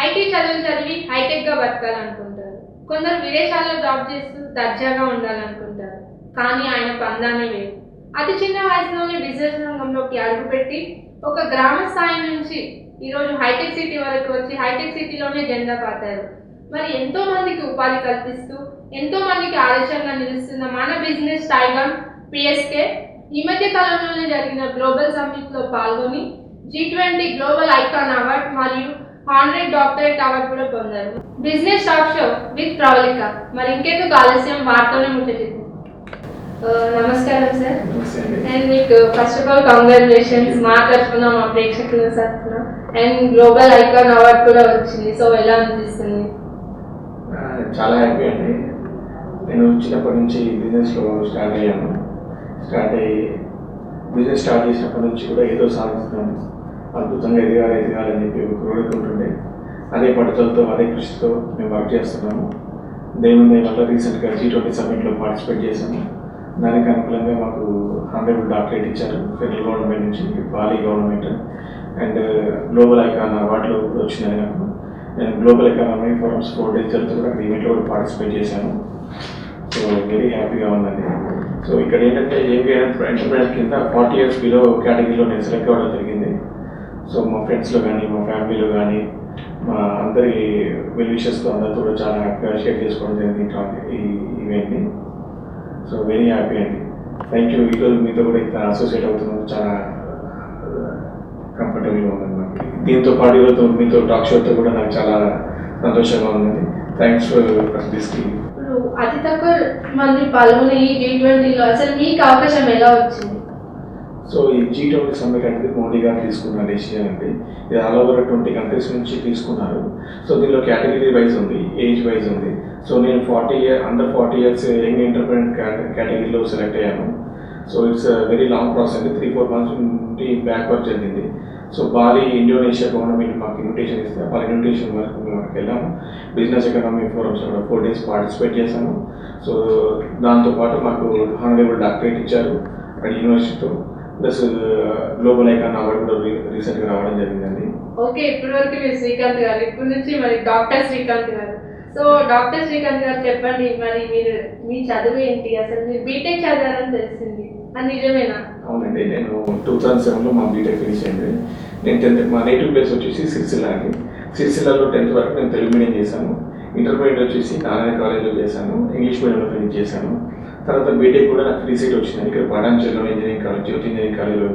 IT చదువులు చదివి హైటెక్గా బతకాలనుకుంటారు. కొందరు విదేశాల్లో జాబ్ చేస్తూ దర్జాగా ఉండాలనుకుంటారు. కానీ ఆయన పందానే వేరు. అతి చిన్న వయసులోనే బిజినెస్ రంగంలోకి అడుగుపెట్టి ఒక గ్రామ స్థాయి నుంచి ఈరోజు హైటెక్ సిటీ వరకు వచ్చి హైటెక్ సిటీలోనే జెండా పాతారు. మరి ఎంతో మందికి ఉపాధి కల్పిస్తూ ఎంతో మందికి ఆదర్శంగా నిలుస్తున్న మన బిజినెస్ టైగర్ పిఎస్కే ఈ మధ్య కాలంలోనే జరిగిన గ్లోబల్ సమ్మిట్లో పాల్గొని G20 గ్లోబల్ ఐకాన్ అవార్డ్ మరియు హానరరీ డాక్టరేట్ అవార్డు కూడా పొందారు. Business talk show with Pravalika. మరి ఇంకెందుకు ఆలస్యం, వార్తనే ముచ్చటిద్దాం. నమస్కారం సార్. అండ్ మీకు ఫస్ట్ ఆఫ్ ఆల్ కంగ్రాచులేషన్స్ మా తరఫున, మా ప్రేక్షకుల తరఫున. అండ్ గ్లోబల్ ఐకాన్ అవార్డు కూడా వచ్చింది. సో ఎలా అనిపిస్తుంది? చాలా హ్యాపీ అండి. నేను చిన్నప్పటి నుంచి బిజినెస్లో స్టార్ట్ అయ్యాను. బిజినెస్ స్టార్ట్ చేసినప్పటి నుంచి కూడా ఏదో సాధిస్తున్నాను, అద్భుతంగా ఎదగాలని చెప్పి ఒక కోరుకుంటుండే. అదే పట్టుదలతో, అదే కృషితో మేము వర్క్ చేస్తున్నాము. దేవుని వల్ల రీసెంట్గా G20 సమ్మిట్లో పార్టిసిపేట్ చేశాము. దానికి అనుకూలంగా మాకు హానరబుల్ డాక్టరేట్ ఇచ్చారు ఫెడరల్ గవర్నమెంట్ నుంచి, Bali government. And global icon అవార్డులో వచ్చిందని నాకు. నేను గ్లోబల్ ఎకానమీ ఫోరమ్స్ 4 days జరుగుతూ కూడా ఈవెంట్లో కూడా పార్టిసిపేట్ చేశాను. సో వెరీ హ్యాపీగా ఉందండి. సో ఇక్కడ ఏంటంటే ఎంటర్ప్రైనర్ కింద 40 years బిలో కేటగిరీలో నేను సెలెక్ట్ అవ్వడం జరిగింది. సో మా ఫ్రెండ్స్లో కానీ, మా ఫ్యామిలీలో కానీ, మా అందరి వెల్ విషెస్తో అందరితో కూడా చాలా హ్యాపీగా షేర్ చేసుకోవడం జరిగింది ఈ ఈవెంట్ని. సో వెరీ హ్యాపీ అండి. Thank you. ఈరోజు మీతో కూడా ఇంత అసోసియేట్ అవుతున్నందుకు చాలా కంఫర్టబుల్గా ఉందండి నాకు. దీంతో పాటు ఈరోజు మీతో టాక్ షోతో కూడా నాకు చాలా సంతోషంగా ఉందండి. Thanks for this. అతి తక్కువ మంది పాల్గొనే ఈ G20లో అసలు మీకు అవకాశం ఎలా వచ్చింది? సో ఈ G20 సమ్మిట్ అనేది మోడీ గారు తీసుకున్న డెసిషన్ అండి. ఇది ఆల్ ఓవర్ 20 countries నుంచి తీసుకున్నారు. సో దీనిలో కేటగిరీ వైజ్ ఉంది, ఏజ్ వైజ్ ఉంది. సో నేను అండర్ 40 years యంగ్ ఎంటర్ప్రెన్యూర్ కేటగిరీలో సెలెక్ట్ అయ్యాను. So it's very long process అండి. 3-4 months నుండి బ్యాక్ వర్క్ జరిగింది. సో బాలి ఇండోనేషియా గవర్నమెంట్ మాకు ఇన్విటేషన్ ఇస్తే వాళ్ళ ఇన్విటేషన్ వరకు మేము అక్కడికి వెళ్ళాము. Business economy forums 4 days participate చేశాము. సో దాంతోపాటు మాకు హానరబుల్ డాక్టరేట్ ఇచ్చారు అక్కడ యూనివర్సిటీతో. ప్లస్ గ్లోబల్ ఐకాన్ అవార్డు కూడా రీసెంట్గా రావడం జరిగిందండి. ఓకే, ఇప్పటి వరకు మీరు శ్రీకాంత్ గారు, ఇప్పటి నుంచి మరి డాక్టర్ శ్రీకాంత్ గారు. సో డాక్టర్ శ్రీకాంత్ గారు చెప్పండి, మరి మీరు మీ చదువు ఏంటి? అసలు మీరు బీటెక్ చదివారని తెలిసింది, అది నిజమేనా? అవునండి, నేను 2007లో మా బీటెక్ ఫినిష్ అయింది. నేను 10th మా నేటివ్ ప్లేస్ వచ్చేసి సిరిసిల్ల అండి. సిరిసిల్లలో 10th వరకు నేను తెలుగు మీడియం చేశాను. ఇంటర్మీడియట్ వచ్చేసి నారాయణ కాలేజ్లో చేశాను, ఇంగ్లీష్ మీడియంలో ఫినిష్ చేశాను. తర్వాత బీటెక్ కూడా నాకు ఫ్రీ సీట్ వచ్చింది ఇక్కడ పటాన్చెరులో ఇంజనీరింగ్ కాలేజ్, జ్యోతి ఇంజనీరింగ్ కాలేజ్లో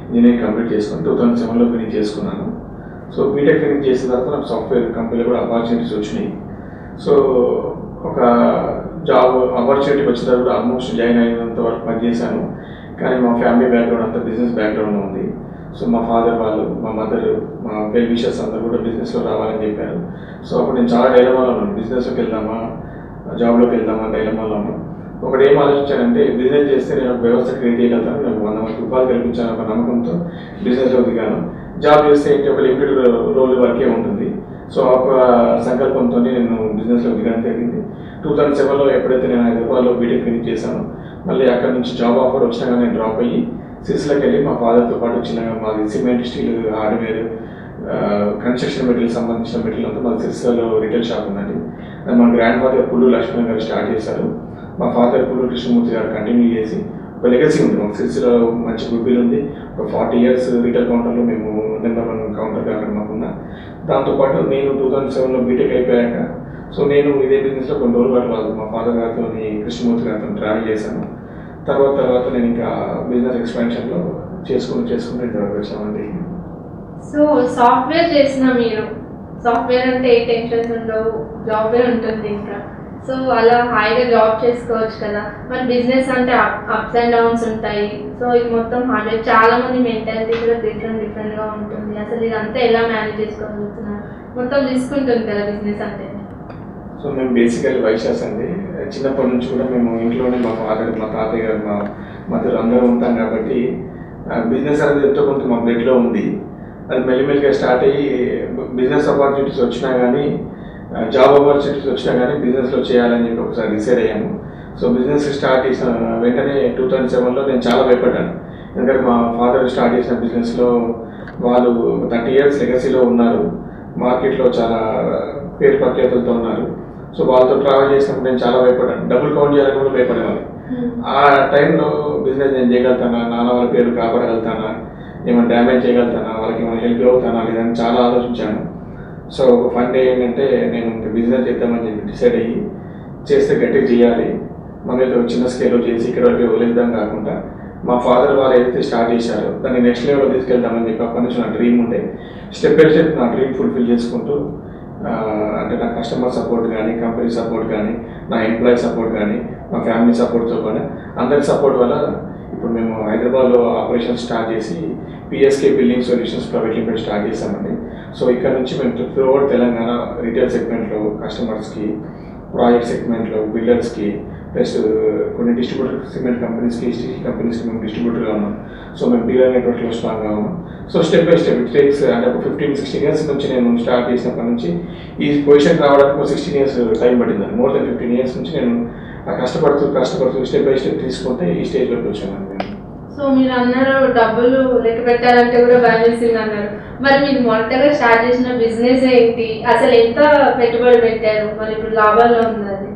ఇంజనీరింగ్ కంప్లీట్ చేసుకుని 2007లో ఫినిష్ చేసుకున్నాను. సో బీటెక్ ఫినిష్ చేసిన తర్వాత నాకు సాఫ్ట్వేర్ కంపెనీలో కూడా ఆపర్చునిటీస్ వచ్చినాయి. సో ఒక జాబ్ ఆపర్చునిటీ వచ్చిన తర్వాత ఆల్మోస్ట్ జాయిన్ అయినంత వరకు పనిచేశాను. కానీ మా ఫ్యామిలీ బ్యాక్గ్రౌండ్ అంతా బిజినెస్ బ్యాక్గ్రౌండ్లో ఉంది. సో మా ఫాదర్ వాళ్ళు, మా మదర్, మా వెల్ విషర్స్ అందరూ కూడా బిజినెస్లో రావాలని చెప్పారు. సో అప్పుడు నేను చాలా డైలమాలో ఉన్నాను, బిజినెస్లోకి వెళ్దామా జాబ్లోకి వెళ్దామా డైలమాలో ఉన్నాను. ఒకటి ఏం ఆలోచించానంటే, బిజినెస్ చేస్తే నేను ఒక వ్యవస్థ క్రియేట్ చేయగలుగుతాను, నేను 100 మందికి ఉపాధి కల్పించాను ఒక నమ్మకంతో బిజినెస్లో దిగాను. జాబ్ చేస్తే ఏంటి, ఒక లిమిటెడ్ రోల్ వరకే ఉంటుంది. సో ఒక సంకల్పంతో నేను బిజినెస్లో దిగడం జరిగింది. 2007లో ఎప్పుడైతే నేను హైదరాబాద్లో బీటెక్ ఫినిష్ చేశాను, మళ్ళీ అక్కడ నుంచి జాబ్ ఆఫర్ వచ్చినా కానీ నేను డ్రాప్ అయ్యి సిరిసిల్లకి వెళ్ళి మా ఫాదర్తో పాటు చిన్నగా మాది cement, steel, hardware, construction material సంబంధించిన మెటీరియల్ అంతా మాది సిరిసిల్లలో రిటైల్ షాప్ ఉందండి. అది మా గ్రాండ్ ఫాదర్ పుల్లు లక్ష్మణ్ గారు స్టార్ట్ చేశారు. మా ఫాదర్ పుల్లు కృష్ణమూర్తి గారు కంటిన్యూ చేసి ఒక లెగసీ ఉంది. మాకు సిరిసిల్లలో మంచి గుడ్విల్ ఉంది. ఒక 40 years రిటైల్ కౌంటర్లో మేము నెంబర్ 1 కౌంటర్గా అక్కడ మాకున్నా. దాంతోపాటు నేను 2007లో బీటెక్ అయిపోయాక సో నేను ఇదే బిజినెస్లో కొన్ని రోజుల పాటు మా ఫాదర్ గారితో కృష్ణమూర్తి గారితో ట్రావెల్ చేశాను. తర్వాత నేను ఇంకా బిజినెస్ ఎక్స్పాన్షన్లో చేసుకుంటూ ఇంతవరకు వచ్చామండి. సో సాఫ్ట్వేర్ చేసిన మీరు, సాఫ్ట్వేర్ అంటే ఏ టెన్షన్స్ ఉండవు, జాబ్వేర్ ఉంటుంది ఇంకా. సో అలా హాయిగా జాబ్ చేసుకోవచ్చు కదా. మరి బిజినెస్ అంటే అప్స్ అండ్ డౌన్స్ ఉంటాయి. సో ఇది మొత్తం హార్డ్వేర్, చాలా మంది మెంటాలిటీ కూడా డిఫరెంట్గా ఉంటుంది. అసలు ఇదంతా ఎలా మేనేజ్ చేసుకోగలుగుతున్నారు? మొత్తం రిస్క్ ఉంటుంది కదా బిజినెస్ అంటే. సో మేము బేసికల్లీ వైశ్యాస్ అండి. చిన్నప్పటి నుంచి కూడా మేము ఇంట్లోనే మా ఫాదర్, మా తాతయ్య గారు, మా మదర్ అందరూ ఉంటాం కాబట్టి బిజినెస్ అనేది ఎంతో కొంత మా బ్లడ్లో ఉంది. అది మెల్లిమెల్లిగా స్టార్ట్ అయ్యి బిజినెస్ ఆపర్చునిటీస్ వచ్చినా కానీ, జాబ్ ఆపర్చునిటీస్ వచ్చినా కానీ బిజినెస్లో చేయాలని చెప్పి ఒకసారి డిసైడ్ అయ్యాము. సో బిజినెస్ స్టార్ట్ చేసిన వెంటనే 2007లో నేను చాలా భయపడ్డాను. ఎందుకంటే మా ఫాదర్ స్టార్ట్ చేసిన బిజినెస్లో వాళ్ళు 30 years లెగసీలో ఉన్నారు. మార్కెట్లో చాలా పేరు ప్రఖ్యాతులతో ఉన్నారు. సో వాళ్ళతో ట్రావెల్ చేసినప్పుడు నేను చాలా భయపడ్డాను, డబ్బులు కౌంట్ చేయాలని కూడా భయపడేవాడిని. ఆ టైంలో బిజినెస్ నేను చేయగలుగుతానా, నాన్న వాళ్ళ పేరు కాపాడగలుగుతానా, ఏమైనా డ్యామేజ్ చేయగలుగుతానా, వాళ్ళకి ఏమైనా హెల్ప్ అవుతానా లేదని చాలా ఆలోచించాను. సో ఒక ఫన్ డే ఏంటంటే నేను బిజినెస్ చేద్దామని చెప్పి డిసైడ్ అయ్యి, చేస్తే గట్టిగా చేయాలి, మనం ఏదో చిన్న స్కేల్లో చేసి ఇక్కడ వరకు వదిలేద్దాం కాకుండా మా ఫాదర్ వాళ్ళు ఏదైతే స్టార్ట్ చేశారో దాన్ని నెక్స్ట్ లెవెల్లో తీసుకెళ్దామని చెప్పి అప్పటి నుంచి నా డ్రీమ్ ఉండే. స్టెప్ బై స్టెప్ నా డ్రీమ్ ఫుల్ఫిల్ చేసుకుంటూ అంటే నా కస్టమర్ సపోర్ట్ కానీ, కంపెనీ సపోర్ట్ కానీ, నా ఎంప్లాయీ సపోర్ట్ కానీ, మా ఫ్యామిలీ సపోర్ట్తో కూడా అందరి సపోర్ట్ వల్ల ఇప్పుడు మేము హైదరాబాద్లో ఆపరేషన్ స్టార్ట్ చేసి PSK building solutions private limited start చేశామండి. సో ఇక్కడ నుంచి మేము త్రూఅవుట్ తెలంగాణ రీటైల్ సెగ్మెంట్లో కస్టమర్స్కి, ప్రాజెక్ట్ సెగ్మెంట్లో బిల్డర్స్కి, ప్లస్ కొన్ని డిస్ట్రిబ్యూటర్ సిమెంట్ కంపెనీస్కి, స్టీల్ కంపెనీస్కి మేము డిస్ట్రిబ్యూటర్గా ఉన్నాం. సో మేము డీలర్ నెట్వర్క్లో స్ట్రాంగ్గా ఉన్నాం. So step by step it takes అంటే ఒక 15-16 years నుంచి నేను స్టార్ట్ చేసినప్పటి నుంచి ఈ పొజిషన్ రావడానికి ఒక 16 years టైం పట్టిందండి. మోర్ దెన్ 15 years నుంచి నేను కష్టపడుతూ స్టెప్ బై స్టెప్ తీసుకుంటే ఈ స్టేజ్ వరకు వచ్చాను. సో మీరు అన్నారు డబ్బులు లెక్క పెట్టాలంటే కూడా భయం వేసింది అన్నారు. మరి మీరు మొదటగా స్టార్ట్ చేసిన బిజినెస్ ఏంటి, అసలు ఎంత పెట్టుబడి పెట్టారు, మరి ఇప్పుడు లాభాల్లో ఉంది అది?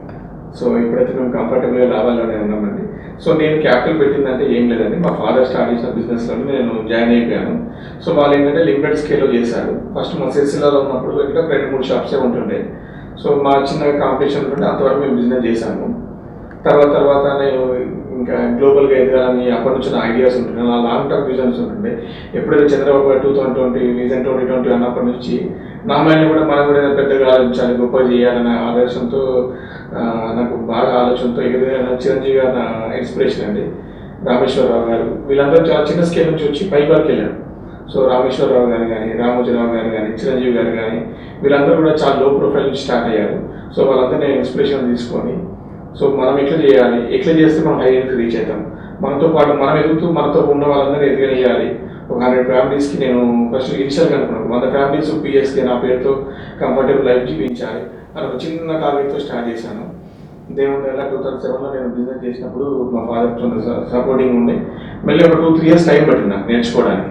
సో ఇప్పుడైతే మేము కంఫర్టబుల్గా లాభాల్లోనే ఉన్నామండి. సో నేను క్యాపిటల్ పెట్టిందంటే ఏం లేదండి, మా ఫాదర్ స్టార్ట్ చేసిన బిజినెస్లోనే నేను జాయిన్ అయిపోయాను. సో వాళ్ళు ఏంటంటే లిమిటెడ్ స్కేల్లో చేశారు. ఫస్ట్ మా సిరిసిల్లాలో ఉన్నప్పుడు ఇక్కడ 2-3 షాప్సే ఉంటుండే. సో మా చిన్నగా కాంపిటీషన్ ఉంటుండే, అంతవరకు మేము బిజినెస్ చేశాము. తర్వాత నేను ఇంకా గ్లోబల్గా ఎదగాలని అప్పటి నుంచి నా ఐడియాస్ ఉంటుండే, నా లాంగ్ టర్మ్ విజన్స్ ఉంటుండే. ఎప్పుడైతే చంద్రబాబు 2020 విజన్ 2020 అన్నప్పటి నుంచి నా మైండ్ కూడా మనం కూడా పెద్దగా ఆలోచించాలి, గొప్ప చేయాలన్న ఆదర్శంతో నాకు బాగా ఆలోచనతో ఎదురైన చిరంజీవి గారు నా ఇన్స్పిరేషన్ అండి. రామేశ్వరరావు గారు వీళ్ళందరూ చాలా చిన్న స్కేల్ నుంచి వచ్చి పై వరకు వెళ్ళారు. సో రామేశ్వరరావు గారు కానీ, రామోజీరావు గారు కానీ, చిరంజీవి గారు కానీ వీళ్ళందరూ కూడా చాలా లో ప్రొఫైల్ నుంచి స్టార్ట్ అయ్యారు. సో వాళ్ళందరూ నేను ఇన్స్పిరేషన్ తీసుకొని సో మనం ఎట్లా చేయాలి, ఎట్లా చేస్తే మనం హై రేంజ్కి రీచ్ అవుతాం, మనతో పాటు మనం ఎదుగుతూ మనతో ఉన్న వాళ్ళందరూ ఎదగనియాలి. ఒక 100 ఫ్యామిలీస్కి నేను ఫస్ట్ ఇనిషియల్గా అనుకున్నాను 100 ఫ్యామిలీస్ పిఎస్కి నా పేరుతో కంఫర్టబుల్ లైఫ్ జీవించాలి అని ఒక చిన్న టార్గెట్తో స్టార్ట్ చేశాను. దేవుని వల్ల 2007లో నేను బిజినెస్ చేసినప్పుడు మా ఫాదర్ సపోర్టింగ్ ఉండే. మళ్ళీ ఒక 2-3 years టైం పట్టింది నాకు నేర్చుకోవడానికి.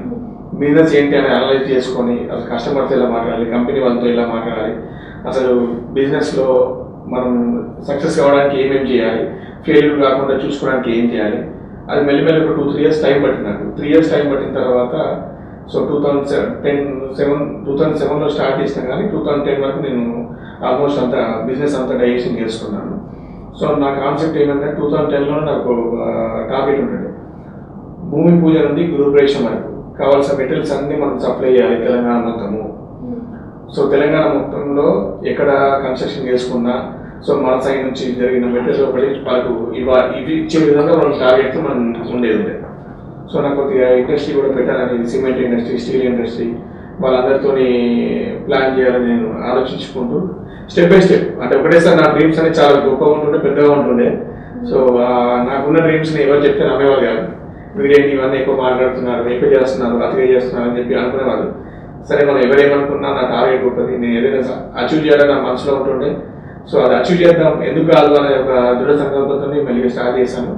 బిజినెస్ ఏంటి అని అనలైజ్ చేసుకొని అసలు కస్టమర్తో ఎలా మాట్లాడాలి, కంపెనీ వాళ్ళతో ఎలా మాట్లాడాలి, అసలు బిజినెస్లో మనం సక్సెస్ కావడానికి ఏమేమి చేయాలి, ఫెయిల్యూర్ కాకుండా చూసుకోవడానికి ఏం చేయాలి, అది మెల్లిమెల్లి ఒక 2-3 years టైం పట్టింది నాకు. 3 years టైం పట్టిన తర్వాత సో 2007లో స్టార్ట్ చేసినా కానీ 2010 వరకు నేను ఆల్మోస్ట్ అంతా బిజినెస్ అంతా డైజెషన్ చేసుకున్నాను. సో నా కాన్సెప్ట్ ఏంటంటే 2010లో నాకు టార్గెట్ ఉంటుంది, భూమి పూజ నుండి గృహప్రవేశం వరకు కావాల్సిన మెటీరియల్స్ అన్నీ మనం సప్లై చేయాలి తెలంగాణ మొత్తము. సో తెలంగాణ మొత్తంలో ఎక్కడ కన్స్ట్రక్షన్ చేసుకున్నా సో మన సైడ్ నుంచి జరిగిన మెటీరియల్ ఒకటి వాళ్ళకు ఇవి ఇచ్చే విధంగా మనం టార్గెట్తో మనం ఉండేది. సో నాకు కొద్దిగా ఇండస్ట్రీ కూడా పెట్టాలని, సిమెంట్ ఇండస్ట్రీ, స్టీల్ ఇండస్ట్రీ వాళ్ళందరితో ప్లాన్ చేయాలని నేను ఆలోచించుకుంటూ స్టెప్ బై స్టెప్ అంటే ఒకటేసారి నా డ్రీమ్స్ అనేది చాలా గొప్పగా ఉంటుండే, పెద్దగా ఉంటుండే. సో నాకున్న డ్రీమ్స్ని ఎవరు చెప్తే నమ్మేవాళ్ళు కాదు. వీడేంటి ఇవన్నీ ఎక్కువ మాట్లాడుతున్నారు, ఎక్కువ చేస్తున్నారు, అతిగా చేస్తున్నారు అని చెప్పి అనుకునేవాళ్ళు. సరే మనం ఎవరేమనుకున్నా నా టార్గెట్ ఉంటుంది, నేను ఏదైనా అచీవ్ చేయాలని నా మనసులో ఉంటుండే. సో అది అచీవ్ చేద్దాం, ఎందుకు కాదు అనే ఒక దృఢ సంకల్పంతో మెల్లిగా స్టార్ట్ చేశాను.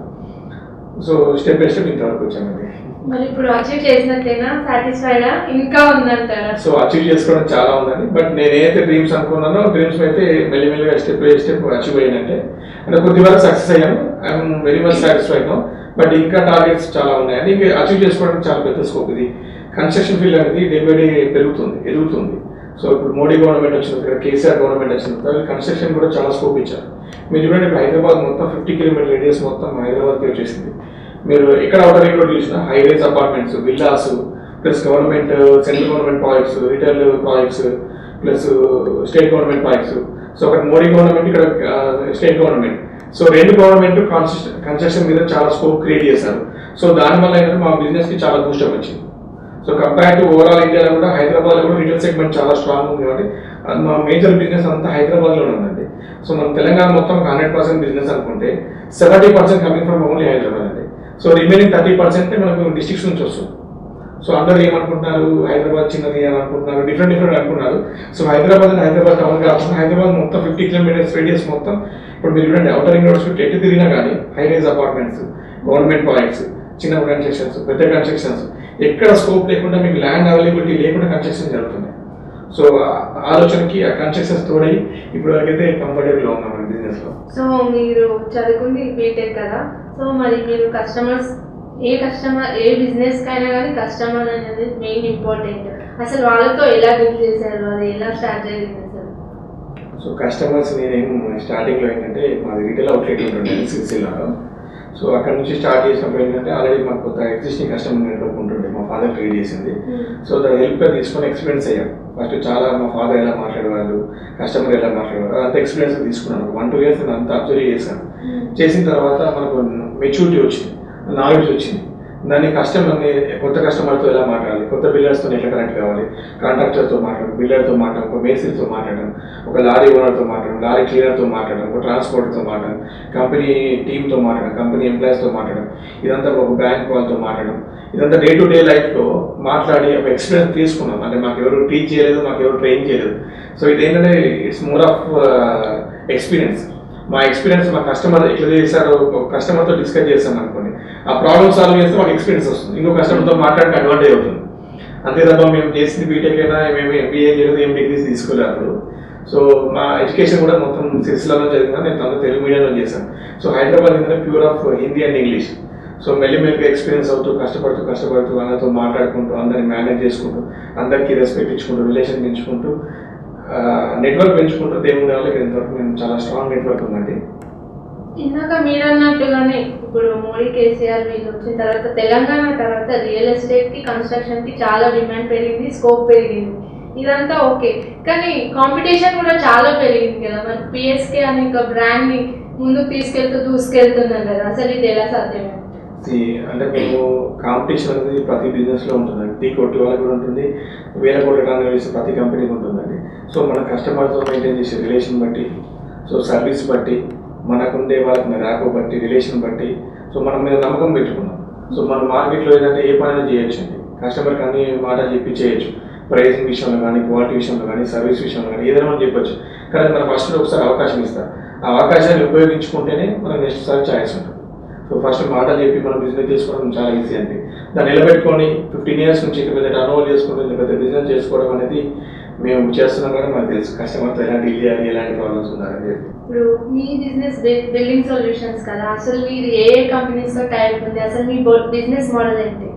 సో స్టెప్ బై స్టెప్ ఇంతవరకు వచ్చానండి. మరి ఇప్పుడు అచీవ్ చేసినట్టేనా, సాటిస్ఫైడా, ఇంకా ఉందంటారా? సో అచీవ్ చేసుకోవడం చాలా ఉందండి. బట్ నేను ఏదైతే డ్రీమ్స్ అనుకున్నానో డ్రీమ్స్ అయితే మెల్లిమెల్లిగా స్టెప్ బై స్టెప్ అచీవ్ అయ్యానంటే అంటే కొద్ది వరకు సక్సెస్ అయ్యాను. I'm very much satisfied no. But ఇంకా టార్గెట్స్ చాలా ఉన్నాయండి. ఇంకా అచీవ్ చేసుకోవడానికి చాలా పెద్ద స్కోప్. ఇది కన్స్ట్రక్షన్ ఫీల్డ్ అనేది డే బై డే ఎదుగుతుంది. సో ఇప్పుడు మోడీ గవర్నమెంట్ వచ్చిన తర్వాత, కేసీఆర్ గవర్నమెంట్ వచ్చిన తర్వాత కన్స్ట్రక్షన్ కూడా చాలా స్కోప్ ఇచ్చారు. మీరు చూడండి ఇప్పుడు హైదరాబాద్ మొత్తం 50 kilometer రేడియస్ మొత్తం హైదరాబాద్కి వచ్చేసింది. మీరు ఎక్కడ అవుటర్ రింగ్ రోడ్ చూసినా high rise apartments, villas, plus government central government projects, retail projects, plus state government projects. So అక్కడ మోడీ గవర్నమెంట్, ఇక్కడ స్టేట్ గవర్నమెంట్. సో రెండు గవర్నమెంట్ కన్స్ట్రక్షన్ మీద చాలా స్కోప్ క్రియేట్ చేశారు. సో దానివల్ల ఏంటంటే మా బిజినెస్కి చాలా బూస్టప్ వచ్చింది. సో కంపేర్ టు ఓవరాల్ ఇండియాలో కూడా హైదరాబాద్లో కూడా రిటైల్ సెగ్మెంట్ చాలా స్ట్రాంగ్ ఉంది కాబట్టి మా మేజర్ బిజినెస్ అంతా హైదరాబాద్లోనే ఉందండి. సో మనం తెలంగాణ మొత్తం 100% బిజినెస్ అనుకుంటే 70% కమింగ్ ఫ్రమ్ ఓన్లీ హైదరాబాద్ అండి. సో రిమైనింగ్ 30% మనకు డిస్ట్రిక్ట్స్ నుంచి వస్తుంది. సో అందరూ ఏమనుకుంటున్నారు, హైదరాబాద్ చిన్నది అని అనుకుంటున్నారు, డిఫరెంట్ అనుకున్నారు. సో హైదరాబాద్ టౌన్ కాకుండా హైదరాబాద్ మొత్తం 50 kilometers రేడియస్ మొత్తం ఇప్పుడు మీరు చూడండి అవుటర్ రింగ్ రోడ్స్ ఎటు తిరిగినా కానీ high rise apartments, government projects, చిన్న కన్స్ట్రక్షన్స్, పెద్ద కన్స్ట్రక్షన్స్, ఎక్కడ స్కోప్ లేకుండా మీకు ల్యాండ్ అవైలబిలిటీ లేకుండా కన్స్ట్రక్షన్ జరుగుతున్నాయి. సో ఆలోచనకి ఆ కన్స్ట్రక్షన్స్ తోడై ఇప్పుడు వరకైతే కంఫర్టబుల్గా ఉన్నాం బిజినెస్లో. సో మీరు చదువుకుంది బీటెక్ కదా, సో మరి మీరు కస్టమర్ ఏ బిజినెస్ కైనా కానీ కస్టమర్ అనేది మెయిన్ ఇంపార్టెంట్. అసలు వాళ్ళతో ఎలా డీల్ చేశారు, అది ఎలా స్టార్ట్ జరిగింది అసలు? సో కస్టమర్స్ నేనేం స్టార్టింగ్లో ఏంటంటే మాది రీటైల్ అవుట్లెట్ ఉంటుండే సిరిసిల్లాలో. సో అక్కడ నుంచి స్టార్ట్ చేసినప్పుడు ఏంటంటే ఆల్రెడీ మాకు కొత్త ఎగ్జిస్టింగ్ కస్టమర్ నెట్వర్క్ ఉంటుండే, మా ఫాదర్ క్రియేట్ చేసింది. సో దాని హెల్ప్గా తీసుకొని ఎక్స్పీరియన్స్ అయ్యాం. ఫస్ట్ చాలా మా ఫాదర్ ఎలా మాట్లాడేవాళ్ళు, కస్టమర్ ఎలా మాట్లాడేవాళ్ళు అదంతా ఎక్స్పీరియన్స్ తీసుకున్నాను. 1-2 years నేను అంతా అబ్జర్వ్ చేశాను. చేసిన తర్వాత మనకు మెచ్యూరిటీ వచ్చింది, నాలెడ్జ్ వచ్చింది. దాన్ని కస్టమర్ని కొత్త కస్టమర్తో ఎలా మాట్లాడాలి, కొత్త బిల్డర్స్తో ఎట్లా కనెక్ట్ కావాలి, కాంట్రాక్టర్తో మాట్లాడడం, బిల్డర్తో మాట్లాడడం, ఒక మేస్త్రితో మాట్లాడడం, ఒక లారీ ఓనర్తో మాట్లాడడం, లారీ క్లీనర్తో మాట్లాడడం, ఒక ట్రాన్స్పోర్ట్తో మాట్లాడడం, కంపెనీ టీమ్తో మాట్లాడడం, కంపెనీ ఎంప్లాయీస్తో మాట్లాడడం, ఇదంతా ఒక బ్యాంక్ వాళ్ళతో మాట్లాడడం, ఇదంతా డే టు డే లైఫ్లో మాట్లాడి ఒక ఎక్స్పీరియన్స్ తీసుకున్నాం. అంటే మాకు ఎవరు టీచ్ చేయలేదు, మాకు ఎవరు ట్రైన్ చేయలేదు. సో ఇదేంటంటే ఇట్స్ మోర్ ఆఫ్ ఎక్స్పీరియన్స్. మా ఎక్స్పీరియన్స్ మా కస్టమర్ ఎట్లా చేశారో కస్టమర్తో డిస్కస్ చేస్తాం అనుకోండి, ఆ ప్రాబ్లమ్ సాల్వ్ చేస్తే మాకు ఎక్స్పీరియన్స్ వస్తుంది, ఇంకో కస్టమర్తో మాట్లాడడానికి అడ్వాంటేజ్ అవుతుంది. అంతే తప్ప మేము చేసింది బీటెక్ అయినా మేము ఎంబీఏ చేయలేదు, ఏం డిగ్రీస్ తీసుకోలేదు అప్పుడు. సో మా ఎడ్యుకేషన్ కూడా మొత్తం సిరిసిల్లలో జరిగిందా, నేను తన తెలుగు మీడియంలో చేశాను. సో హైదరాబాద్ ఏంటంటే pure of Hindi and English. So మెల్లిమెల్లిగా ఎక్స్పీరియన్స్ అవుతూ కష్టపడుతూ అందరితో మాట్లాడుకుంటూ, అందరిని మేనేజ్ చేసుకుంటూ, అందరికీ రెస్పెక్ట్ ఇచ్చుకుంటూ, రిలేషన్ పెంచుకుంటూ, నెట్వర్క్ పెంచుకుంటూ దేవుని వాళ్ళకి ఇంతవరకు మేము చాలా స్ట్రాంగ్ నెట్వర్క్ ఉందండి. ఇందాక మీరు అన్నట్టుగానే ఇప్పుడు మోడీ కేసీఆర్ వీళ్ళు వచ్చిన తర్వాత తెలంగాణ తర్వాత రియల్ ఎస్టేట్కి కన్స్ట్రక్షన్కి చాలా డిమాండ్ పెరిగింది, స్కోప్ పెరిగింది, ఇదంతా ఓకే. కానీ కాంపిటీషన్ కూడా చాలా పెరిగింది కదా. మరి పిఎస్కే అనే ఒక బ్రాండ్ని ముందుకు దూసుకెళ్తున్నారు కదా, అసలు ఇది ఎలా సాధ్యమే? అంటే మేము కాంపిటీషన్ అనేది ప్రతి బిజినెస్లో ఉంటుందండి. టీ కొట్టి వాళ్ళకి కూడా ఉంటుంది, వేల కోట్ల టర్న్ చేసే ప్రతి కంపెనీకి ఉంటుందండి. సో మన కస్టమర్తో మెయింటైన్ చేసే రిలేషన్ బట్టి, సో సర్వీస్ బట్టి, మనకుండే వాళ్ళకి ర్యాపో బట్టి, రిలేషన్ బట్టి, సో మనం మీద నమ్మకం పెట్టుకున్నాం. సో మన మార్కెట్లో ఏదంటే ఏ పనైనా చేయొచ్చు అండి, కస్టమర్కి అన్ని మాటలు చెప్పి చేయొచ్చు. ప్రైసింగ్ విషయంలో కానీ, క్వాలిటీ విషయంలో కానీ, సర్వీస్ విషయంలో కానీ ఏదైనా మనం చెప్పొచ్చు. కానీ మన ఫస్ట్ ఒకసారి అవకాశం ఇస్తారు, ఆ అవకాశాన్ని ఉపయోగించుకుంటేనే మనకు నెక్స్ట్ సారి ఛాయిస్ ఉంటుంది. సో ఫస్ట్ మాటలు చెప్పి మనం బిజినెస్ చేసుకోవడం చాలా ఈజీ అండి. దాన్ని నిలబెట్టుకొని 15 years నుంచి ఇంకా పెద్ద టర్న్ ఓవర్ చేసుకుంటే పెద్ద బిజినెస్ చేసుకోవడం అనేది మేము చేస్తున్నాం కానీ మనకు తెలుసు కస్టమర్తో ఎలా డీల్ చేయాలి, ఎలాంటి ప్రాబ్లమ్స్ ఉన్నారని చెప్పి. ఇప్పుడు మీ బిజినెస్ బిల్డింగ్ సొల్యూషన్స్ కదా, అసలు మీరు ఏ కంపెనీస్తో టైప్ ఉంది, అసలు మీ బిజినెస్ మోడల్ ఏంటి?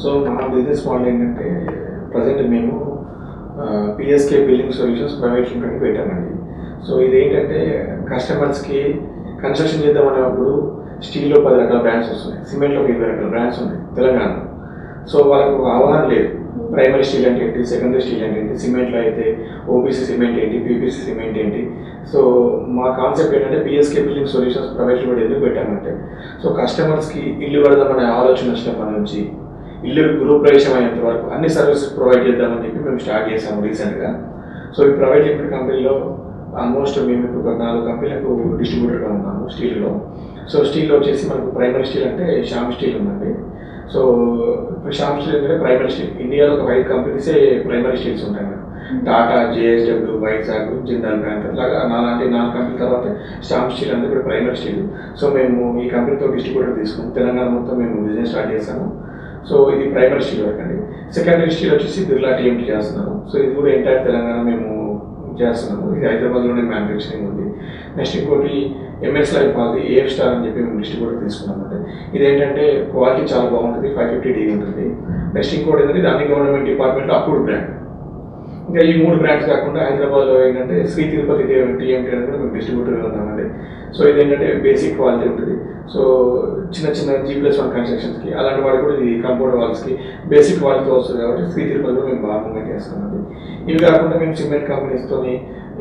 సో మా బిజినెస్ మోడల్ ఏంటంటే ప్రజెంట్ మేము PSK building solutions private limited పెట్టామండి. సో ఇదేంటంటే కస్టమర్స్కి కన్స్ట్రక్షన్ చేద్దామనేటప్పుడు స్టీల్లో 10 రకాల బ్రాండ్స్ వస్తున్నాయి, సిమెంట్లో 20 రకాల బ్రాండ్స్ ఉన్నాయి తెలంగాణలో. సో వాళ్ళకు అవగాహన లేదు, ప్రైమరీ స్టీల్ అంటే ఏంటి, సెకండరీ స్టీల్ అంటే ఏంటి, సిమెంట్లో అయితే ఓపీసీ సిమెంట్ ఏంటి, పీపీసీ సిమెంట్ ఏంటి. సో మా కాన్సెప్ట్ ఏంటంటే PSK building solutions private limited ఎందుకు పెట్టామంటే, సో కస్టమర్స్కి ఇల్లు కడదామనే ఆలోచన వచ్చినప్పటి నుంచి ఇల్లు గృహప్రవేశం అయ్యేంత వరకు అన్ని సర్వీసెస్ ప్రొవైడ్ చేద్దామని చెప్పి మేము స్టార్ట్ చేసాము రీసెంట్గా. సో ఈ ప్రైవేట్ లిమిటెడ్ కంపెనీలో ఆల్మోస్ట్ మేము ఇప్పుడు 4 కంపెనీలకు డిస్ట్రిబ్యూటర్గా ఉన్నాము స్టీల్లో. సో స్టీల్లో వచ్చేసి మనకు ప్రైమరీ స్టీల్ అంటే శ్యామ్ స్టీల్ ఉందండి. సో ఇప్పుడు శ్యామ్ స్టీల్ అంటే ప్రైమరీ స్టీల్, ఇండియాలో ఒక 5 కంపెనీసే ప్రైమరీ స్టీల్స్ ఉంటాయి madam. Tata, JSW, Vizag, Jindal brand అట్లాగా 4 కంపెనీల తర్వాత శ్యామ్ స్టీల్ అనేది కూడా ప్రైమరీ స్టీల్. సో మేము ఈ కంపెనీతో డిస్ట్రిబ్యూటర్ తీసుకుని తెలంగాణ మొత్తం మేము బిజినెస్ స్టార్ట్ చేస్తాము. సో ఇది ప్రైమరీ స్టీల్ వర్క్ అండి. సెకండరీ స్టీల్ వచ్చేసి బిర్లా టీఎంటీ చేస్తున్నాము. సో ఇది కూడా ఎంటైర్ తెలంగాణ మేము చేస్తున్నాము. ఇది హైదరాబాద్లోనే మ్యానుఫ్యాక్చరింగ్ ఉంది. నెక్స్ట్ ఇంకోటి ఎంఎస్ లైఫ్ అది ఏఎఫ్ స్టార్ అని చెప్పి మేము డిస్ట్రిబ్యూటర్ తీసుకున్నామంటే ఇదేంటంటే క్వాలిటీ చాలా బాగుంటుంది, 550D ఉంటుంది. నెక్స్ట్ ఇంకోటి ఏంటంటే ఇది అన్ని గవర్నమెంట్ డిపార్ట్మెంట్లో అప్రూవ్డ్ బ్రాండ్. ఇంకా ఈ 3 బ్రాండ్స్ కాకుండా హైదరాబాద్లో ఏంటంటే శ్రీ తిరుపతి టీఎంటీ అనేది కూడా మేము డిస్ట్రిబ్యూటర్గా ఉన్నామండి. సో ఇదేంటంటే బేసిక్ క్వాలిటీ ఉంటుంది. సో చిన్న G+1 కన్స్ట్రక్షన్స్కి అలాంటి వాటికి కూడా ఇది కంపౌండ్ వాల్స్కి బేసిక్ క్వాలిటీతో వస్తుంది కాబట్టి శ్రీ తిరుపతిలో మేము బాగా చేస్తామండి. ఇవి కాకుండా మేము సిమెంట్ కంపెనీస్తోని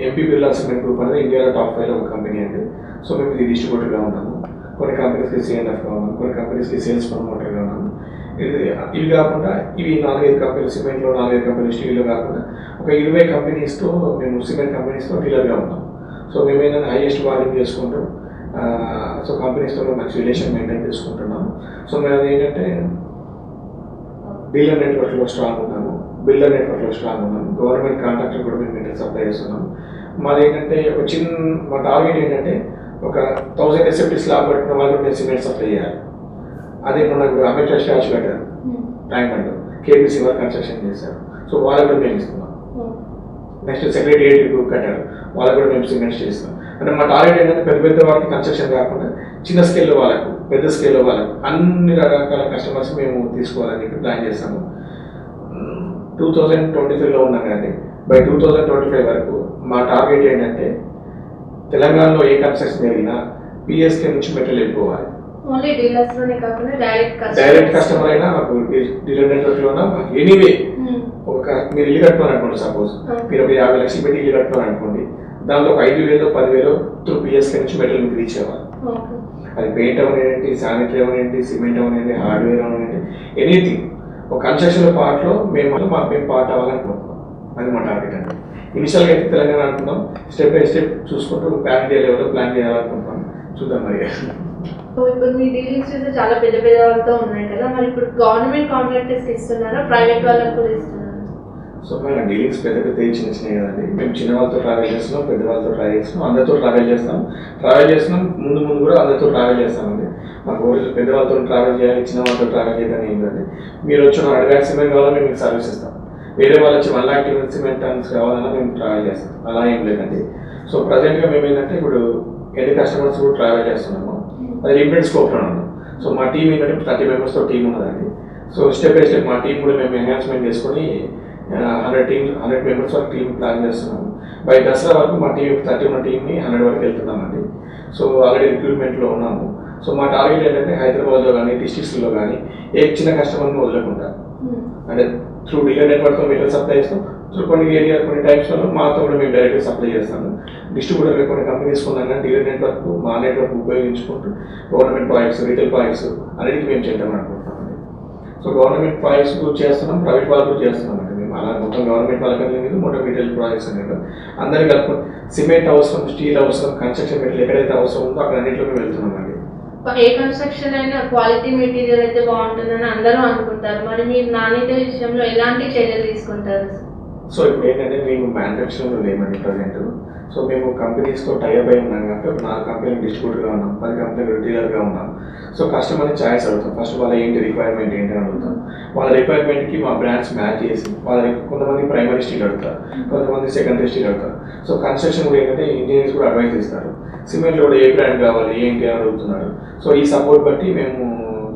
ఎంపీ బిర్లా సిమెంట్ గ్రూప్ అనేది ఇండియాలో టాప్ 5లో ఒక కంపెనీ అండి. సో మేము ఇది డిస్ట్రిబ్యూటర్గా ఉన్నాము. కొన్ని కంపెనీస్కి CNFగా ఉన్నాము, కొన్ని కంపెనీస్కి సేల్స్ ప్రమోటర్గా ఉన్నాము. ఇవి కాకుండా ఇవి 4-5 కంపెనీలు సిమెంట్లో, 4-5 కంపెనీలు స్టీల్లో కాకుండా ఒక 20 కంపెనీస్తో మేము సిమెంట్ కంపెనీస్తో డీలర్గా ఉన్నాం. సో మేము ఏంటంటే హైయెస్ట్ వాల్యూమ్ చేసుకుంటూ సో కంపెనీస్తో మంచి రిలేషన్ మెయింటైన్ చేసుకుంటున్నాము. సో మేము ఏంటంటే డీలర్ నెట్వర్క్లో స్ట్రాంగ్ ఉన్నాము, బిల్డర్ నెట్వర్క్లో స్ట్రాంగ్ ఉన్నాము, గవర్నమెంట్ కాంట్రాక్టర్ కూడా మేము మెటీరియల్ సప్లై చేస్తున్నాము. మాది ఏంటంటే మా టార్గెట్ ఏంటంటే ఒక 1000 SFT స్లాబ్ పట్టుకున్న వాళ్ళు మేము సిమెంట్ సప్లై చేయాలి. అదే మనకు అంబేద్కర్ స్టాచ్యూ కట్టారు ట్యాంక్ బండ్, KBC వారు కన్స్ట్రక్షన్ చేశారు. సో వాళ్ళకి కూడా మేము ఇస్తున్నాం. నెక్స్ట్ సెక్రటేరియట్ కట్టారు, వాళ్ళకు కూడా మేము సిమెంట్స్ చేస్తాం. అంటే మా టార్గెట్ ఏంటంటే పెద్ద పెద్ద వాళ్ళకి కన్స్ట్రక్షన్ కాకుండా చిన్న స్కేల్లో వాళ్ళకు, పెద్ద స్కేల్లో వాళ్ళకు అన్ని రకాల కస్టమర్స్ మేము తీసుకోవాలని చెప్పి ప్లాన్ చేస్తాము. 2023లో ఉన్నాం కానీ బై 2025 వరకు మా టార్గెట్ ఏంటంటే తెలంగాణలో ఏ కన్స్ట్రక్షన్ జరిగినా పిఎస్కే నుంచి మెటీరియల్ వెళ్ళిపోవాలి. ఓన్లీ డీలర్స్ లోనే కాకుండా డైరెక్ట్ కస్టమర్ అయినా మాకు డీలర్ నెట్వర్క్ లో ఎనీవే ఒక మీరు ఇల్లు కట్టుకోవాలి అనుకోండి, సపోజ్ మీరు ఒక 50 లక్షలు పెట్టి ఇల్లు కట్టుకోవాలి అనుకోండి, దాంట్లో ఒక 5,000 10,000 త్రూ పిఎస్కే నుంచి మెటీరియల్ మీకు రీచ్ అవ్వాలి. అది పెయింట్ అవనేంటి, శానిటరీ అవనేంటి, సిమెంట్ అవనేంటి, హార్డ్వేర్ అవనేంటి, ఎనీథింగ్ ఒక కన్స్ట్రక్షన్ పార్ట్లో మేము పార్ట్ అవ్వాలనుకుంటున్నాం. అది మా టార్గెట్ అండి. ఇనిషియల్గా అయితే తెలంగాణ అనుకుంటాం, స్టెప్ బై స్టెప్ చూసుకుంటూ ప్లాన్ ఇండియా లెవెల్లో ప్లాన్ చేయాలనుకుంటున్నాం. చూద్దాం మరి. ఇప్పుడు మీ డీలింగ్స్ చూస్తే చాలా పెద్ద పెద్ద వాళ్ళతో ఉన్నాయి కదా, మరి ఇప్పుడు గవర్నమెంట్ కాంట్రాక్టర్స్ ఇస్తున్నారా, ప్రైవేట్ వాళ్ళకి కూడా ఇస్తున్నారా? సో మన డీలింగ్స్ పెద్ద పెద్ద చిన్న చిన్నవి కదండి. మేము చిన్న వాళ్ళతో ట్రావెల్ చేస్తున్నాం, పెద్ద వాళ్ళతో ట్రావెల్ చేస్తున్నాం, అందరితో ట్రావెల్ చేస్తున్నాం. ముందు కూడా అందరితో ట్రావెల్ చేస్తామండి. మాకు పెద్ద వాళ్ళతో ట్రావెల్ చేయాలి, చిన్న వాళ్ళతో ట్రావెల్ చేయాలని ఏం కదండి. మీరు వచ్చిన 100,000 సిమెంట్ కావాలన్నా మేము మీకు సర్వీస్ ఇస్తాం. వేరే వాళ్ళు వచ్చి 1 lakh సిమెంట్ టన్స్ కావాలన్నా మేము ట్రావెల్ చేస్తాం. అలా ఏం లేదండి. సో ప్రజెంట్గా మేము ఏంటంటే ఇప్పుడు ఎన్ని కస్టమర్స్ కూడా ట్రావెల్ చేస్తున్నాము, అది లిమిటెడ్ స్కోప్లో ఉన్నాం. సో మా టీం ఏంటంటే 30 మెంబర్స్తో టీం ఉన్నదండి. సో స్టెప్ బై స్టెప్ మా టీం కూడా మేము ఎన్హాన్స్మెంట్ చేసుకొని 100 మెంబర్స్ వరకు టీం ప్లాన్ చేస్తున్నాము. బై దసరా వరకు మా టీం 30 ఉన్న టీంని 100 వరకు వెళ్తున్నామండి. సో ఆల్రెడీ రిక్రూట్మెంట్లో ఉన్నాము. సో మా టార్గెట్ ఏంటంటే హైదరాబాద్లో కానీ డిస్ట్రిక్ట్స్లో కానీ ఏ చిన్న కస్టమర్ని వదలకుండా, అంటే త్రూ డీలర్ నెట్వర్క్తో మెటీరియల్ సప్లై చేస్తాం. త్రూ కొన్ని ఏరియా కొన్ని టైప్స్లో మాతో కూడా మేము డైరెక్ట్గా సప్లై చేస్తాము. డిస్ట్రిబ్యూటర్గా కొన్ని కంపెనీస్ ఉన్నాం కానీ డీలర్ నెట్వర్క్ మా నెట్వర్క్ ఉపయోగించుకుంటూ గవర్నమెంట్ ప్రాజెక్ట్స్, రిటైల్ ప్రాజెక్ట్స్ అన్నిటికీ మేము చేద్దాం అనుకుంటున్నామండి. సో గవర్నమెంట్ ప్రాజెక్ట్స్ చేస్తున్నాం, ప్రైవేట్ వాళ్ళు కూడా చేస్తున్నామండి. మేము అలా మొత్తం గవర్నమెంట్ వాళ్ళకి లేదు, మొత్తం రిటైల్ ప్రాజెక్ట్స్ అనేది అందరికీ కలుపుకొని సిమెంట్ అవసరం, స్టీల్ అవసరం, కన్స్ట్రక్షన్ మెటీరియల్ ఎక్కడైతే అవసరం ఉందో అక్కడ అన్నింటిలో మేము వెళ్తున్నామండి. ఏ కన్స్ట్రక్షన్ అయినా క్వాలిటీ మెటీరియల్ అయితే బాగుంటుందని అందరూ అనుకుంటారు, మరి మీరు నాణ్యత విషయంలో ఎలాంటి చర్యలు తీసుకుంటారు? సో ఇప్పుడు ఏంటంటే మేము మ్యానుఫ్యాక్చరింగ్లో లేమండి ప్రజెంట్. సో మేము కంపెనీస్తో టైఅప్ అయి ఉన్నాం కాబట్టి ఒక 4 కంపెనీలు డిస్ట్రిబ్యూటర్గా ఉన్నాం, 10 కంపెనీలు డీలర్గా ఉన్నాం. సో కస్టమర్ని ఛాయిస్ అడుగుతాం. ఫస్ట్ వాళ్ళ ఏంటి రిక్వైర్మెంట్ ఏంటి అని అడుగుతాం. వాళ్ళ రిక్వైర్మెంట్కి మా బ్రాండ్స్ మ్యాచ్ చేసి కొంతమంది ప్రైమరీ స్టీల్ అడుగుతారు, కొంతమంది సెకండరీ స్టీల్ అడుగుతారు. సో కన్స్ట్రక్షన్ కూడా ఏంటంటే ఇంజనీర్స్ కూడా అడ్వైస్ ఇస్తారు. సిమెంట్లో కూడా ఏ బ్రాండ్ కావాలి ఏంటి అని అడుగుతున్నారు. సో ఈ సపోర్ట్ బట్టి మేము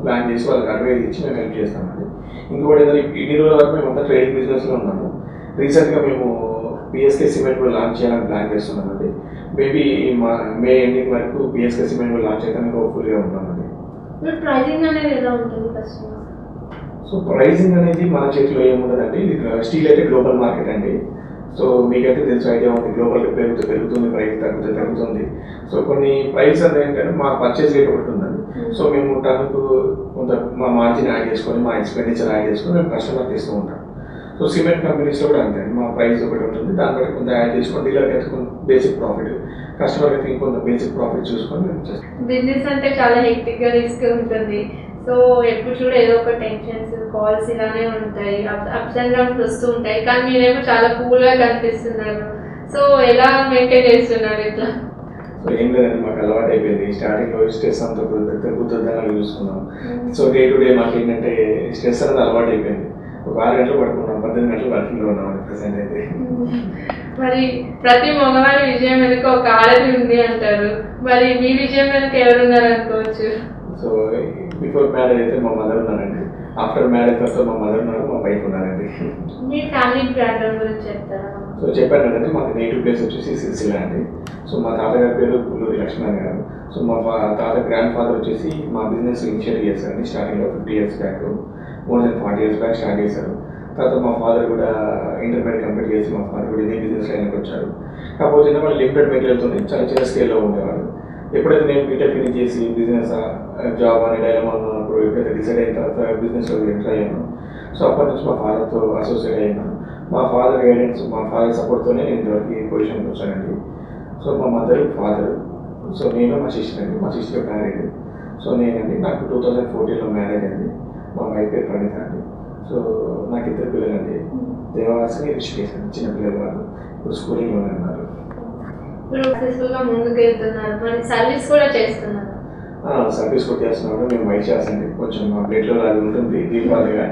ప్లాన్ చేసి వాళ్ళకి అడ్వైస్ ఇచ్చి మేము హెల్ప్ చేస్తామండి. ఇంకొకటి ఏంటంటే ఇన్ని రోజుల వరకు మేము అంతా ట్రేడింగ్ బిజినెస్లో ఉన్నాము. రీసెంట్గా మేము పిఎస్కే సిమెంట్ కూడా లాంచ్ చేయాలని ప్లాన్ చేస్తున్నామండి. మేబీ మే ఎండింగ్ వరకు పిఎస్కే సిమెంట్ కూడా లాంచ్ చేయడానికి హోప్ఫుల్గా ఉన్నామండి. ప్రైజింగ్ అనేది ఎలా ఉంటుంది కస్టమర్? సో ప్రైజింగ్ అనేది మన చేతిలో ఏముండదండి. ఇది స్టీల్ అయితే గ్లోబల్ మార్కెట్ అండి. సో మీకైతే తెలుసు, ఐడియా ఉంది, గ్లోబల్ పెరుగుతుంది, ప్రైస్ తగ్గుతుంది. సో కొన్ని ప్రైస్ అనేది ఏంటంటే మా పర్చేస్ రేట్ ఒకటి ఉందండి. సో మేము టన్నుకు కొంత మా మార్జిన్ యాడ్ చేసుకొని, మా ఎక్స్పెండిచర్ యాడ్ చేసుకొని మేము కస్టమర్కి ఇస్తూ ఉంటాం. సో సిమెంట్ కంపెనీస్లో కూడా అంతే, మా ప్రైస్ ఒకటి ఉంటుంది, దాన్ని బట్టి కొంత యాడ్ చేసుకొని డీలర్కి అయితే కొంత బేసిక్ ప్రాఫిట్, కస్టమర్కి అయితే ఇంకొంత బేసిక్ ప్రాఫిట్ చూసుకొని మేము చేస్తాం. బిజినెస్ అంటే చాలా హెక్టిక్గా రిస్క్ ఉంటుంది. సో ఎప్పుడు చూడ ఏదో ఒక టెన్షన్స్, కాల్స్ ఇలానే ఉంటాయి, అప్స్ అండ్ డౌన్స్ వస్తూ ఉంటాయి. కానీ మీరేమో చాలా కూల్గా కనిపిస్తున్నారు. సో ఎలా మెయింటైన్ చేస్తున్నారు ఇట్లా? సో ఏం లేదండి, మాకు అలవాటు అయిపోయింది. స్టార్టింగ్లో స్ట్రెస్ అంతా కుదరదని చూసుకున్నాం. సో డే టు డే మాకు ఏంటంటే స్ట్రెస్ అనేది అలవాటు అయిపోయింది. ఒక 6 గంటలు పడుకున్నాం, 18 గంటలు వర్కింగ్లో ఉన్నాం ప్రెసెంట్ అయితే. మరి ప్రతి మగవారి విజయం వెనుక ఒక ఆడది ఉంది అంటారు, మరి మీ విజయం వెనుక ఎవరున్నారు అనుకోవచ్చు? సో బిఫోర్ మ్యారేజ్ అయితే మా మదర్ ఉన్నారండి, ఆఫ్టర్ మ్యారేజ్ తర్వాత మా మదర్ ఉన్నారు, మా వైఫ్ ఉన్నారండి. మీ ఫ్యామిలీ బ్యాక్గ్రౌండ్ గురించి చెప్తారా? సో చెప్పాను కదండి, మాది నేటివ్ ప్లేస్ వచ్చేసి సిరిసిల్ల అండి. సో మా తాతగారి పేరు పుల్లూరి లక్ష్మణ్ గారు. సో మా తాత గ్రాండ్ ఫాదర్ వచ్చేసి మా బిజినెస్ ఇనిషియేట్ చేశారండి. స్టార్టింగ్లో 50 years back, more than 40 years back start చేశారు. తర్వాత మా ఫాదర్ కూడా ఇంటర్మీడియట్ కంప్లీట్ చేసి మా ఫాదర్ కూడా ఇదే బిజినెస్ లైన్కి వచ్చారు. కాకపోతే వాళ్ళు లిమిటెడ్ మెటీరియల్తో చాలా చిన్న స్కేల్లో ఉండేవారు. ఎప్పుడైతే నేను బీటెక్ ఫినిష్ చేసి బిజినెస్ జాబ్ అనే డైలమా ఉన్నప్పుడు ఎప్పుడైతే డిసైడ్ అయిన తర్వాత బిజినెస్లో ఎంటర్ అయ్యాను. సో అప్పటి నుంచి మా ఫాదర్తో అసోసియేట్ అయ్యాను. మా ఫాదర్ గైడెన్స్, మా ఫాదర్ సపోర్ట్తోనే నేను ఇంతవరకు ఈ పొజిషన్కి వచ్చానండి. సో మా మదర్, ఫాదర్, సో నేను, మా సిస్టర్ అండి. మా సిస్టర్ మ్యారీడ్. సో నేనండి, నాకు 2014లో మ్యారేజ్ అయింది. మా వైఫ్ పేరు ప్రణీత అండి. సో నాకు 2 పిల్లలండి, దేవాసి, రిషికేష్ అండి. చిన్న పిల్లలు వాళ్ళు ఇప్పుడు స్కూలింగ్లోనే ఉన్నారు. ఇప్పుడు సక్సెస్ఫుల్గా ముందుకు వెళ్తున్నారు, మరి సర్వీస్ కూడా చేస్తున్నారు. సర్వీస్ కూడా చేస్తున్నాము. మేము వైట్ చేస్తాండి, కొంచెం మా బ్లడ్లో అది ఉంటుంది దీపావళిగా.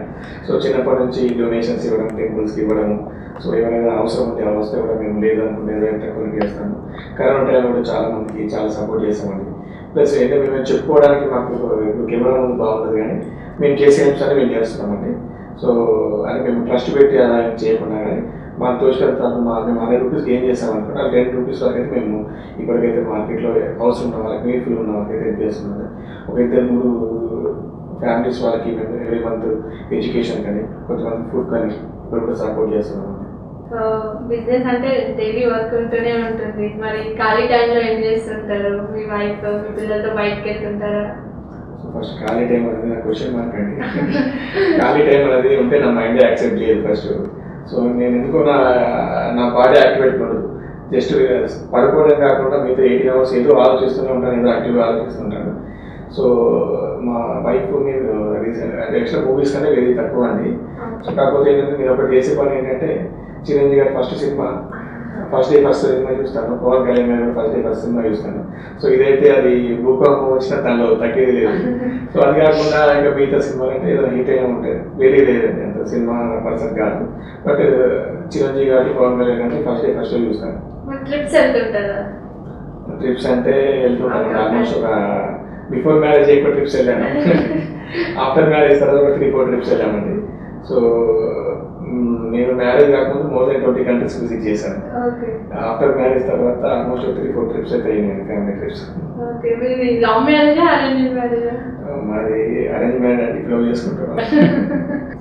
సో చిన్నప్పటి నుంచి డొనేషన్స్ ఇవ్వడం, టెంపుల్స్కి ఇవ్వడము. సో ఎవరైనా అవసరం ఉంటే ఎవరు వస్తే కూడా మేము లేదనుకుంటే ఏదైనా తక్కువ చేస్తాము. కరోనా టైంలో కూడా చాలా మందికి చాలా సపోర్ట్ చేస్తామండి. ప్లస్ ఏంటంటే మేము చెప్పుకోవడానికి మాకు ఇప్పుడు కెమెరా ముందు బాగుంటుంది, కానీ మేము చేసే హెల్ప్స్ అని మేము చేస్తున్నామండి. సో అని మేము ట్రస్ట్ పెట్టి అలా చేయకుండా కానీ మాకు తోచినంత మేము 100 రూపీస్ గెయిన్ చేస్తాం అనుకుంటే ఆ 10 రూపీస్ వరకు అయితే మేము ఇప్పటికైతే మార్కెట్లో అవసరం ఉన్న వాళ్ళకి, నీడ్ఫుల్ ఉన్న వాళ్ళకి అయితే హెల్ప్ చేస్తున్నాం. ఒక 2-3 ఫ్యామిలీస్ వాళ్ళకి మేము ఎవ్రీ మంత్ ఎడ్యుకేషన్ కానీ, కొంతమంది ఫుడ్ కానీ ఇప్పుడు కూడా సపోర్ట్ చేస్తున్నాం. సో బిజినెస్ అంటే డైలీ వర్క్ ఉంటూనే ఉంటుంది. మరి ఖాళీ టైంలో ఏం చేస్తుంటారు? మీ వైఫ్, మీ పిల్లలతో బయటకు వెళ్తుంటారా? సో ఫస్ట్ ఖాళీ టైం అనేది నా క్వశ్చన్ మార్క్ అండి. ఖాళీ టైం అనేది ఉంటే నా మైండ్ యాక్సెప్ట్ చేయదు ఫస్ట్. సో నేను ఎందుకో నా బాడీ యాక్టివేట్ ఉండదు. జస్ట్ పడుకోవడం కాకుండా మిగతా 18 hours ఏదో ఆలోచిస్తూనే ఉంటాను, ఏదో యాక్టివ్గా ఆలోచిస్తుంటాను. సో మా వైఫ్ నేను రీసెంట్ అంటే ఎక్స్ట్రా మూవీస్ కన్నా వెరీ తక్కువ అండి. సో కాకపోతే ఏంటంటే నేను ఒకటి చేసే పని ఏంటంటే, చిరంజీవి గారి ఫస్ట్ డే ఫస్ట్ సినిమా చూస్తాను, పవన్ కళ్యాణ్ గారు ఫస్ట్ సినిమా చూస్తాను. సో ఇదైతే అది భూకంపం వచ్చినా దానిలో తగ్గేది లేదు. సో అది కాకుండా ఇంకా మిగతా సినిమాలు అంటే ఏదైనా హిట్ అయినా ఉంటాయి, వేరే లేదండి, అంత సినిమా పర్సన్ కాదు. బట్ చిరంజీవి గారి, పవన్ కళ్యాణ్ గారిని ఫస్ట్ డే చూస్తాను. ట్రిప్స్ వెళ్తుంటారా? ట్రిప్స్ అంటే వెళ్తుంటాను. ఆల్మోస్ట్ ఒక బిఫోర్ మ్యారేజ్ ఎక్కువ ట్రిప్స్ వెళ్ళాను. ఆఫ్టర్ మ్యారేజ్ తర్వాత 3-4 ట్రిప్స్ వెళ్ళామండి. సో నేను మ్యారేజ్ కాకుండా మోర్ దెన్ 20 కంట్రీస్ విజిట్ చేశాను. ఆఫ్టర్ మ్యారేజ్ తర్వాత ఆల్మోస్ట్ 3-4 ట్రిప్స్ అయితే అయ్యాయి, ఫ్యామిలీ ట్రిప్స్. లవ్ మ్యారేజా, అరేంజ్ మ్యారేజా? మాది అరేంజ్ మ్యారేజ్ అండి, లవ్ చేసుకుంటాం.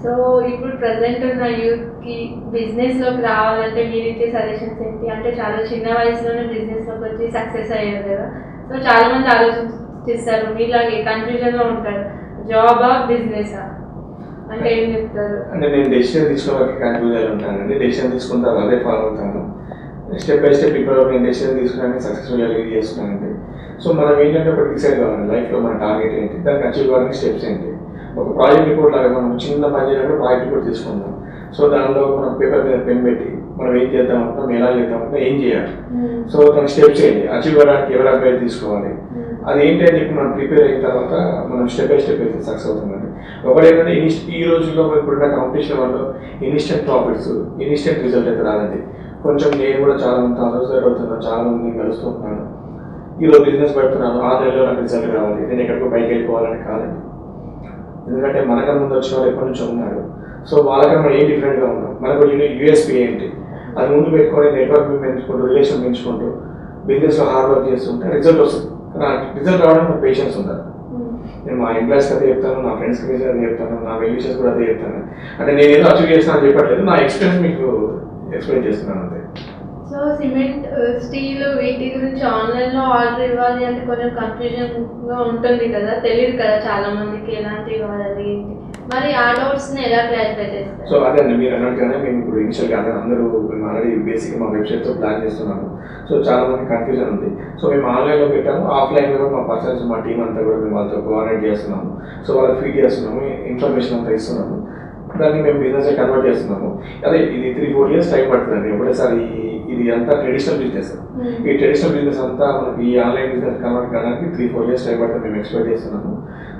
సో ఇప్పుడు ప్రెసెంట్ ఉన్న యూత్ కి బిజినెస్ లోకి రావాలంటే మీరు ఇచ్చే సజెషన్స్ ఏంటి? అంటే చాలా చిన్న వయసులోనే బిజినెస్ లోకి వచ్చి సక్సెస్ అయ్యారు కదా. సో చాలా మంది ఆలోచిస్తారు, మీలాగే కన్ఫ్యూజన్ లో ఉంటారు, జాబా బిజినెసా అంటే ఏం చెప్తారు? అంటే నేను డెసిషన్ తీసుకోవడానికి కన్ఫ్యూజన్ ఉంటానండి. డెసిషన్ తీసుకుంటే అదే ఫాలో అవుతాను. స్టెప్ బై స్టెప్ ఇప్పుడు నేను డెసిషన్ తీసుకోవడానికి సక్సెస్ఫుల్గా లీడ్ చేస్తున్నానండి. సో మనం ఏంటంటే ఒకటి డిసైడ్ కావాలి, లైఫ్లో మన టార్గెట్ ఏంటి, దానికి అచీవ్ కావడానికి స్టెప్స్ ఏంటి. ఒక ప్రాజెక్ట్ రిపోర్ట్ లాగా మనం చిన్న పని చేయడానికి ప్రాజెక్ట్ రిపోర్ట్ తీసుకుందాం. సో దానిలో మనం పేపర్ మీద పెన్ పెట్టి మనం ఏం చేద్దాం అనుకుంటాం, ఎలా చేద్దాం అనుకుంటాం, ఏం చేయాలి. సో దాని స్టెప్స్ ఏంటి, అచీవ్ అవ్వడానికి ఎవరు అడ్వైజ్ తీసుకోవాలి, అది ఏంటి అని చెప్పి మనం ప్రిపేర్ అయిన తర్వాత మనం స్టెప్ బై స్టెప్ అయితే సక్సెస్ అవుతుందండి. ఒకటేంటంటే ఈ రోజుల్లో ఇప్పుడున్న కాంపిటీషన్ వల్ల ఇన్స్టెంట్ ప్రాఫిట్స్, ఇన్స్టెంట్ రిజల్ట్ అయితే రాదండి. కొంచెం నేను కూడా చాలా మంది అసోసియేట్ అవుతున్నాను, చాలా మందిని కలుస్తున్నాను. ఈరోజు బిజినెస్ పెడుతున్నాను, 6 నెలల్లో నాకు రిజల్ట్ కావాలి, నేను ఎక్కడికో బయటకు వెళ్ళిపోవాలని కాదండి. ఎందుకంటే మనకన్నా ముందు వచ్చిన వాళ్ళు ఎప్పటి నుంచో ఉన్నారు. సో వాళ్ళకన్నా మనం ఏం డిఫరెంట్గా ఉన్నాం, మనకు యూఎస్పీ ఏంటి, అది ముందు పెట్టుకొని నెట్వర్క్ పెంచుకుంటూ, రిలేషన్ పెంచుకుంటూ, బిజినెస్లో హార్డ్ వర్క్ చేస్తుంటే రిజల్ట్ వస్తుంది. రిజల్ట్ రావడానికి నాకు పేషెన్స్ ఉండాలి. నేను మా ఎంప్లాయీస్కి అదే చెప్తాను, నా ఫ్రెండ్స్కి అదే చెప్తాను, నా వెల్విషర్స్ కూడా అదే చెప్తాను. అంటే నేను ఏదో అచీవ్ చేస్తాను అని చెప్పట్లేదు, నా ఎక్స్పీరియన్స్ మీకు ఎక్స్ప్లెయిన్ చేస్తున్నాను అంతే. సో సిమెంట్, స్టీల్ వీటి గురించి ఆన్లైన్లో ఆర్డర్ ఇవ్వాలి అంటే కొంచెం కన్ఫ్యూజన్గా ఉంటుంది కదా, తెలియదు కదా చాలా మందికి ఎలాంటి ఇవ్వాలి ఏంటి, మరి ఆ డౌట్స్ని ఎలా క్లారిఫై చేస్తారు? సో అదే అండి, మీరు అన్నట్టుగానే మేము ఇప్పుడు ఇనిషియల్గా అదే అందరూ మేము ఆల్రెడీ బేసిక్గా మా వెబ్సైట్తో ప్లాన్ చేస్తున్నాము. సో చాలా మంది కన్ఫ్యూజన్ ఉంది. సో మేము ఆన్లైన్లో పెట్టాము, ఆఫ్లైన్లో కూడా మా పర్సన్స్, మా టీం అంతా కూడా మేము వాళ్ళతో కోఆర్డినేట్ చేస్తున్నాము. సో వాళ్ళకి ఫీడ్ చేస్తున్నాము, ఇన్ఫర్మేషన్ అంతా ఇస్తున్నాము, దాన్ని మేము బిజినెస్ కన్వర్ట్ చేస్తున్నాము. అదే ఇది 3-4 years టైం పడుతుందండి. ఒకటేసారి ఇది అంతా ట్రెడిషనల్ బిజినెస్, ఈ ట్రెడిషనల్ బిజినెస్ అంతా మనకి ఈ ఆన్లైన్ బిజినెస్ కన్వర్ట్ కావడానికి 3-4 years టైం పడుతుంది మేము ఎక్స్పెక్ట్ చేస్తున్నాము.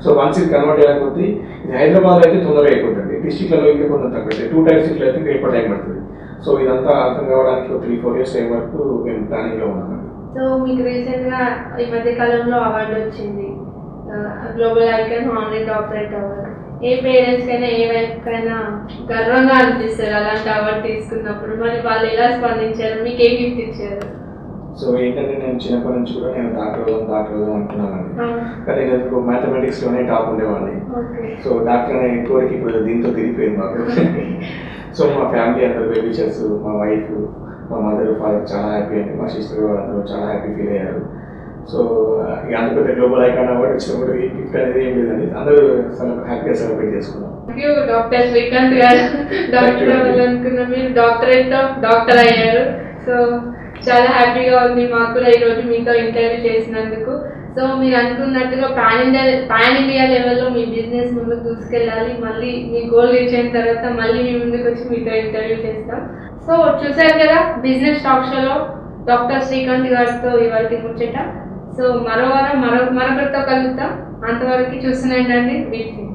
సో వన్స్ ఇది కన్వర్ట్ చేయకపోతే ఇది హైదరాబాద్ అయితే తొందరగా అయిపోతుంది, డిస్ట్రిక్ట్లలో ఇంకా కొంచెం తక్కువ, 2 times ఇట్లా అయితే ఇంకా ఎక్కువ టైం పడుతుంది. సో ఇదంతా అర్థం కావడానికి 3-4 years టైం వరకు మేము ప్లానింగ్లో ఉన్నామండి. సో మీకు రీసెంట్గా ఈ మధ్య కాలంలో అవార్డు వచ్చింది, global icon online doctorate award. ఏ పేరెంట్స్కైనా ఏ వైఫ్కైనా గర్వంగా అనిపిస్తారు అలాంటి అవార్డు తీసుకున్నప్పుడు. మరి వాళ్ళు ఎలా స్పందించారు, మీకు ఏ గిఫ్ట్ ఇచ్చారు? సో ఏంటంటే నేను చిన్నప్పటి నుంచి కూడా నేను డాక్టర్ అవుదాం అనుకున్నానండి. కానీ నేను మ్యాథమెటిక్స్లోనే టాప్ ఉండేవాడిని. సో డాక్టర్ అనే కోరిక ఇప్పుడు దీంతో తిరిగిపోయింది మాకు. సో మా ఫ్యామిలీ అందరూ వెల్విషర్స్, మా వైఫ్, మా మదర్, ఫాదర్ చాలా హ్యాపీ అండి, మా సిస్టర్ అందరూ చాలా హ్యాపీ ఫీల్ అయ్యారు. సో అంత పెద్ద గ్లోబల్ ఐకాన్ అవార్డు వచ్చినప్పుడు ఈ గిఫ్ట్ అనేది ఏం లేదండి, అందరూ హ్యాపీగా సెలబ్రేట్ చేసుకున్నాం. డాక్టర్ శ్రీకాంత్ గారు డాక్టర్ అవ్వాలనుకున్న మీరు డాక్టర్ అయ్యారు. సో చాలా హ్యాపీగా ఉంది మాకు కూడా ఈరోజు మీతో ఇంటర్వ్యూ చేసినందుకు. సో మీరు అనుకున్నట్టుగా పాన్ ఇండియా లెవెల్లో మీ బిజినెస్ ముందుకు తీసుకెళ్ళాలి. మళ్ళీ మీ గోల్ రీచ్ అయిన తర్వాత మళ్ళీ మీ ముందుకు వచ్చి మీతో ఇంటర్వ్యూ చేస్తాం. సో చూసారు కదా బిజినెస్ టాక్ షోలో డాక్టర్ శ్రీకాంత్ గారితో ఇవాళ ముచ్చట. సో మరో వారం మరొకరితో కలుద్దాం. అంతవరకు చూస్తున్నాండి వీటి